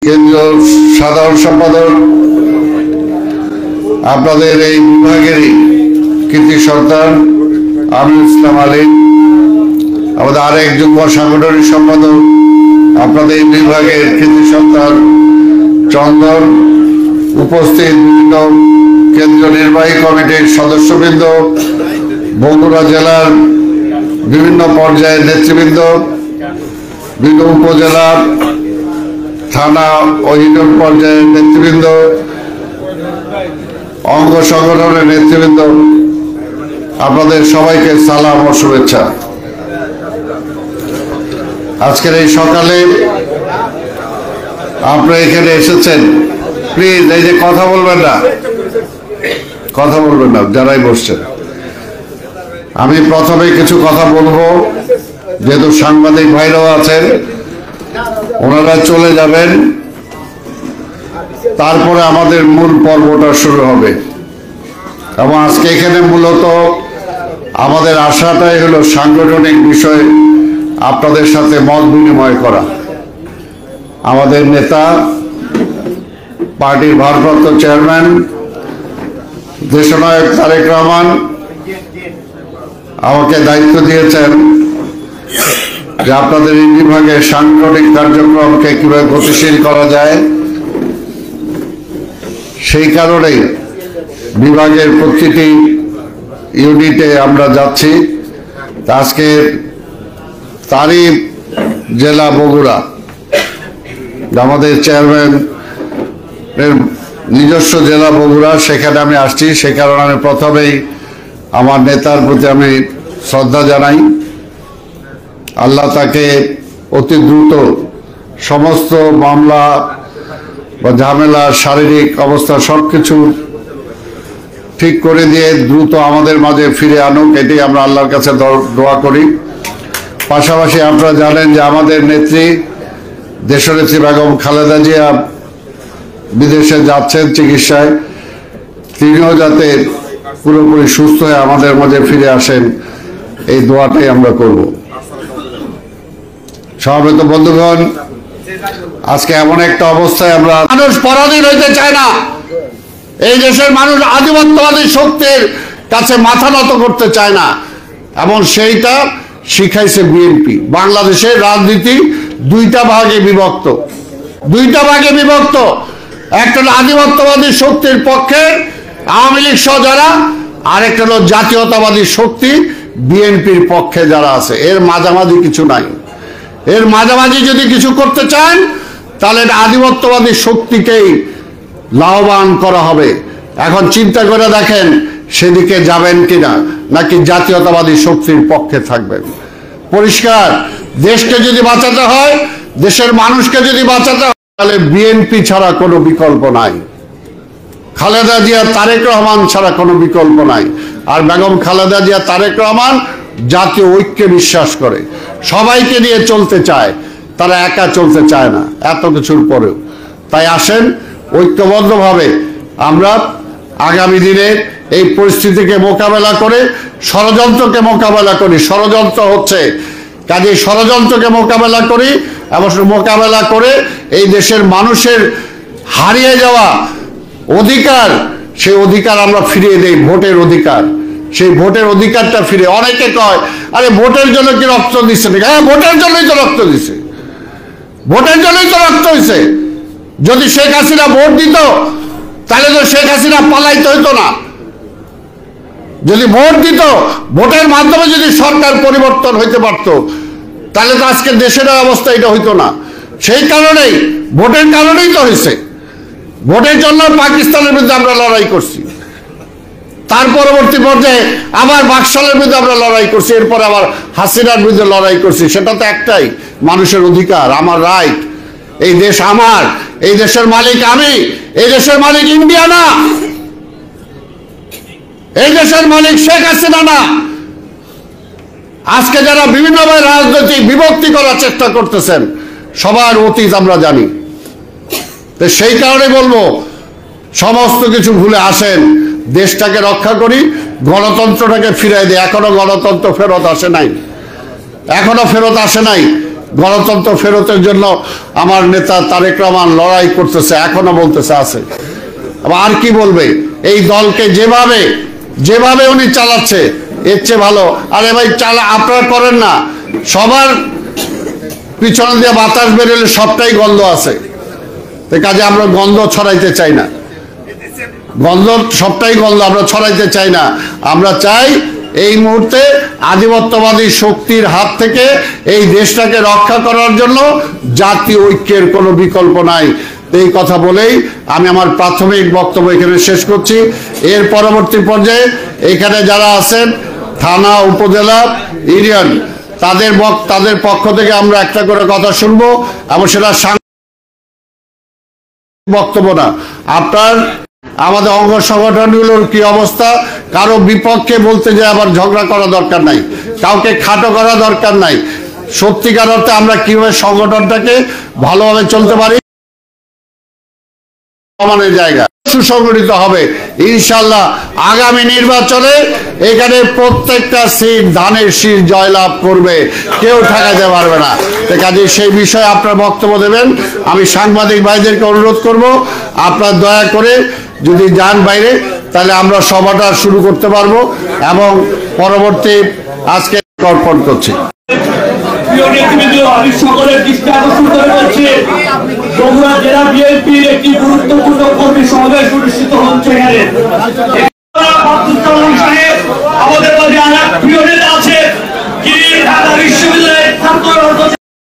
কেন্দ্রীয় সাধারণ সম্পাদক, আপনাদের এই বিভাগেরই কৃতি সন্তান আমিনুল ইসলাম আলী, আমাদের আরেক যুগ্ম সাংগঠনিক সম্পাদক, আপনাদের এই বিভাগের কৃতি সন্তান চন্দন, উপস্থিত বিভিন্ন কেন্দ্রীয় নির্বাহী কমিটির সদস্যবৃন্দ, বগুড়া জেলার বিভিন্ন পর্যায়ের নেতৃবৃন্দ, বিভিন্ন উপজেলা, থানা ও ইউনিয়ন পর্যায়ের নেতৃবৃন্দ, অঙ্গ সংগঠনের নেতৃবৃন্দ, আপনাদের সবাইকে সালাম ও শুভেচ্ছা। আজকের এই সকালে আপনারা এখানে এসেছেন, প্লিজ এই যে কথা বলবেন না যারাই বসছেন। আমি প্রথমে কিছু কথা বলবো, যেহেতু সাংবাদিক ভাইরাও আছেন, ওনারা চলে যাবেন, তারপরে আমাদের মূল পর্বটা শুরু হবে। এবং আজকে এখানে মূলত আমাদের আশাটাই হলো সাংগঠনিক বিষয়ে আপনাদের সাথে মত বিনিময় করা। আমাদের নেতা, পার্টির ভারপ্রাপ্ত চেয়ারম্যান দেশনায়ক তারেক রহমান আমাকে দায়িত্ব দিয়েছেন যে আপনাদের এই বিভাগে সাংগঠনিক কার্যক্রমকে কিভাবে গতিশীল করা যায়। সেই কারণেই বিভাগের প্রতিটি ইউনিটে আমরা যাচ্ছি। আজকে তারই জেলা বগুড়া, আমাদের চেয়ারম্যান এর নিজস্ব জেলা বগুড়া, সেখানে আমি আসছি। সে কারণে আমি প্রথমেই আমার নেতার প্রতি আমি শ্রদ্ধা জানাই। আল্লাহ তাকে অতি দ্রুত সমস্ত মামলা বা ঝামেলা, শারীরিক অবস্থা সবকিছু ঠিক করে দিয়ে দ্রুত আমাদের মাঝে ফিরে আনুক, এটাই আমরা আল্লাহর কাছে দোয়া করি। পাশাপাশি আপনারা জানেন যে আমাদের নেত্রী, দেশনেত্রী বেগম খালেদা জিয়া বিদেশে যাচ্ছেন চিকিৎসায়, তিনিও যাতে পুরোপুরি সুস্থ হয়ে আমাদের মাঝে ফিরে আসেন, এই দোয়াটাই আমরা করব। সমবেত বন্ধুগণ, আজকে এমন একটা অবস্থায় আমরা, মানুষ পরাধীন হইতে চায় না। এই দেশের মানুষ আধিপত্যবাদী শক্তির কাছে মাথা নত করতে চায় না, এবং সেইটা শিখাইছে বিএনপি। বাংলাদেশের রাজনীতি দুইটা ভাগে বিভক্ত। একটা হলো আধিপত্যবাদী শক্তির পক্ষে আওয়ামী লীগ সহ যারা, আরেকটা হলো জাতীয়তাবাদী শক্তি বিএনপির পক্ষে যারা আছে। এর মাঝামাঝি কিছু নাই। এর মাঝামাঝি যদি কিছু করতে চান, তাহলে আধিপত্যবাদী শক্তিকেই লাভবান করা হবে। এখন চিন্তা করে দেখেন সেদিকে যাবেন কিনা, নাকি জাতীয়তাবাদী শক্তির পক্ষে থাকবেন। পরিষ্কার, দেশকে যদি বাঁচাতে হয়, দেশের মানুষকে যদি বাঁচাতে হয়, তাহলে বিএনপি ছাড়া কোনো বিকল্প নাই। খালেদা জিয়া, তারেক রহমান ছাড়া কোনো বিকল্প নাই। আর বেগম খালেদা জিয়া, তারেক রহমান জাতীয় ঐক্যে বিশ্বাস করে, সবাইকে নিয়ে চলতে চায়, তারা একা চলতে চায় না এত কিছুর পরেও। তাই আসেন ঐক্যবদ্ধভাবে আমরা আগামী দিনে এই পরিস্থিতিকে মোকাবেলা করে, ষড়যন্ত্রকে মোকাবেলা করি। ষড়যন্ত্র হচ্ছে, কাজে ষড়যন্ত্রকে মোকাবেলা করি, এবং মোকাবেলা করে এই দেশের মানুষের হারিয়ে যাওয়া অধিকার, সেই অধিকার আমরা ফিরিয়ে দেই। ভোটের অধিকার, সেই ভোটের অধিকারটা ফিরে। অনেকে কয়, আরে ভোটের জন্য কি রক্ত দিচ্ছে? হ্যাঁ, ভোটের জন্যই তো রক্ত দিছে, ভোটের জন্যই তো রক্ত হয়েছে। যদি শেখ হাসিনা ভোট দিত, তাহলে তো শেখ হাসিনা পালাইতে হইতো না। যদি ভোট দিত, ভোটের মাধ্যমে যদি সরকার পরিবর্তন হইতে পারত, তাহলে তো আজকে দেশের অবস্থা এটা হইতো না। সেই কারণেই, ভোটের কারণেই তো হয়েছে। ভোটের জন্য পাকিস্তানের বিরুদ্ধে আমরা লড়াই করছি, তার পরবর্তী পর্যায়ে আবার বাকশালের বিরুদ্ধে আমরা লড়াই করছি, এরপর আবার হাসিনার বিরুদ্ধে লড়াই করছি। সেটা তো একটাই, মানুষের অধিকার, আমার রাইট। এই দেশ আমার, এই দেশের মালিক আমি। এই দেশের মালিক ইন্ডিয়া না, এই দেশের মালিক শেখ হাসিনা না। আজকে যারা বিভিন্নভাবে রাজনৈতিক বিভক্তি করার চেষ্টা করতেছেন, সবার অতীত আমরা জানি। তো সেই কারণে বলবো, সমস্ত কিছু ভুলে আসেন, দেশটাকে রক্ষা করি, গণতন্ত্রটাকে ফিরাই দিই। এখনো গণতন্ত্র ফেরত আসে নাই, গণতন্ত্র ফেরতের জন্য আমার নেতা তারেক রহমান লড়াই করতেছে, এখনো বলতেছে আছে। আর কি বলবে? এই দলকে যেভাবে উনি চালাচ্ছে এর চেয়ে ভালো। আরে ভাই আপনারা করেন না, সবার পিছনে দিয়ে বাতাস বেরোলে সবটাই গন্ধ আছে, কাজে আমরা গন্ধ ছড়াইতে চাই না, সবটাই গন্ধ আমরা ছড়াইতে চাই না। আমরা চাই এই মুহূর্তে আধিপত্যবাদী শক্তির হাত থেকে এই দেশটাকে রক্ষা করার জন্য জাতীয় ঐক্যের কোনো বিকল্প নাই। এই কথা বলেই আমি আমার প্রাথমিক বক্তব্য এখানে শেষ করছি। এর পরবর্তী পর্যায়ে এখানে যারা আছেন থানা, উপজেলা, ইউনিয়ন, তাদের পক্ষ থেকে আমরা একটা করে কথা শুনবো, এবং সেটা বক্তব্য না। আপনার আমাদের অঙ্গ সংগঠনগুলোর কি অবস্থা, কারো বিপক্ষে বলতে যে আবার ঝগড়া করা দরকার নাই, কাউকে খাটো করা দরকার নাই। সত্যিকার অর্থে আমরা কিভাবে সংগঠনটাকে ভালোভাবে চলতে পারি, সমানের জায়গা সুসংগঠিত হবে ইনশাল্লাহ। আগামী নির্বাচনে এখানে প্রত্যেকটা সিট ধানের শীষ জয়লাভ করবে, কেউ ঠেকাতে পারবে না। কাজে সেই বিষয়ে আপনার বক্তব্য দেবেন। আমি সাংবাদিক ভাইদেরকে অনুরোধ করব, আপনার দয়া করে যদি যান বাইরে, তাহলে আমরা সভাটা শুরু করতে পারবো এবং পরবর্তী আজকে অর্পণ করছি। আমি সকলের দৃষ্টি আকর্ষণ করে বলছি, বগুড়া জেলা বিএনপির একটি গুরুত্বপূর্ণ কর্মী সমাবেশ অনুষ্ঠিত হচ্ছে এখানে। আমাদের মাঝে আর এক প্রিয় নেতা আছে, যিনি ঢাকা